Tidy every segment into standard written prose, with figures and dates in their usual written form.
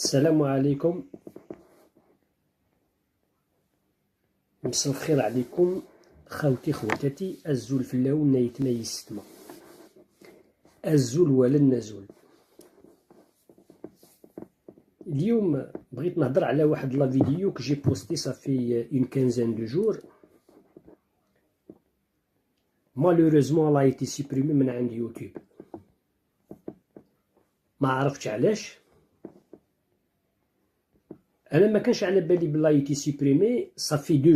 السلام عليكم. مسا الخير عليكم خاوتي خواتاتي الزول في اللون نايتنا يستما الزول ولا النزول. اليوم بغيت نهضر على واحد لا فيديو كجي بوستي صافي اون كانزان دو جور. مالوريزمون لا ايتي سيبريمي من عند يوتيوب، ما عرفتش علاش. انا ما كانش على بالي بلا ايتي سيبريمي صافي دو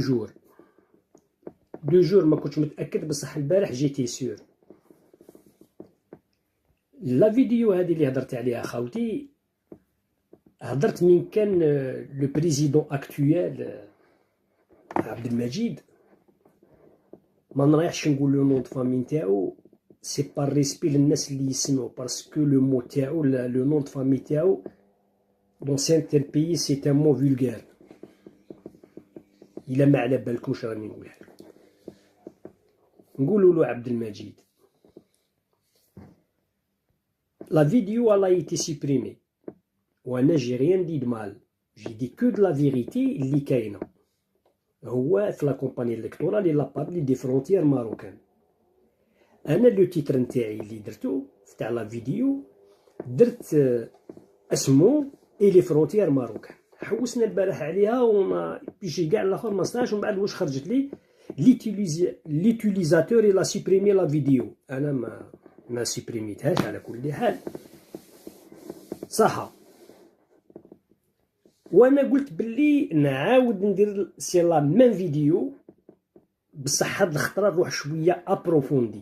جور ما كنتش متاكد، بصح البارح جيتي سور. لا فيديو هذه اللي هضرت عليها خاوتي، هضرت من كان لو بريزيدون اكتويال عبد المجيد. ما نريحش نقول لو نون دو فامي نتاعو، سي با ريسبي للناس اللي يسمعوا، باسكو لو مو تاعو لو نون دو فامي تاعو دون سيرتان بيي سي ان مو فولغار. الا ما على بالكمش راني نقولها لكم. نقولوا له عبد المجيد. لا فيديو a été supprimée وانا جي ريان دي مال، جي دي كو دو لا فيريتي اللي كاينه. هو في لا كومباني الكتورال لا بابلي دي فرونتيير ماروكان. انا لو تيتر نتاعي اللي درتو تاع لا فيديو درت اسمو اي لي فرونتيير ماروكان. حوسنا البارح عليها وما بيجي كاع الاخر ما صناش، ومن بعد واش خرجت لي ليتيليزاتور لا سيبريمي لا فيديو. انا ما سيبريميتهاش على كل حال صح. وانا قلت باللي نعاود ندير سي لا ميم فيديو، بصح هاد الخطره نروح شويه ابروفوندي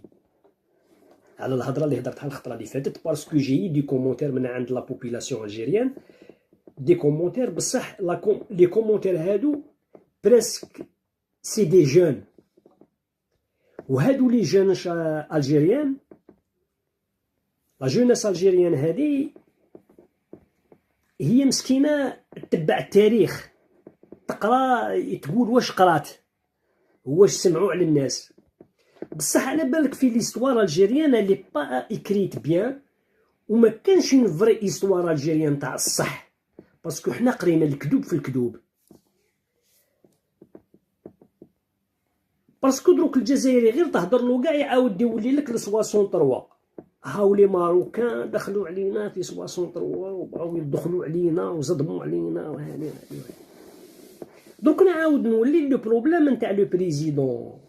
على الهضره اللي هضرتها الخطره اللي فاتت، باسكو جي دي كومونتير من عند لا بوبولاسيون الجيريان، دي كومونتير بصح لي كومونتير هادو بريسك سي دي جون. وهادو لي جون الجيريان، لا جوناس الجيريان هادي هي مسكينه تتبع التاريخ، تقرا تقول واش قرات واش سمعوا على الناس. بصح على بالك في ليستوار الجيريان اللي با اكريت بيان، وما كانش اون فري ايستوار الجيريان تاع الصح، باسكو حنا قرينا الكذوب في الكذوب. باسكو دروك الجزائري غير تهضر له كاع يعاود يولي لك ل 63. هاو لي ماروكان دخلوا علينا في 63 وبغاو يدخلوا علينا وصدموا علينا وهذه. دونك نعاود نولي لو بروبليم نتاع لو بريزيدون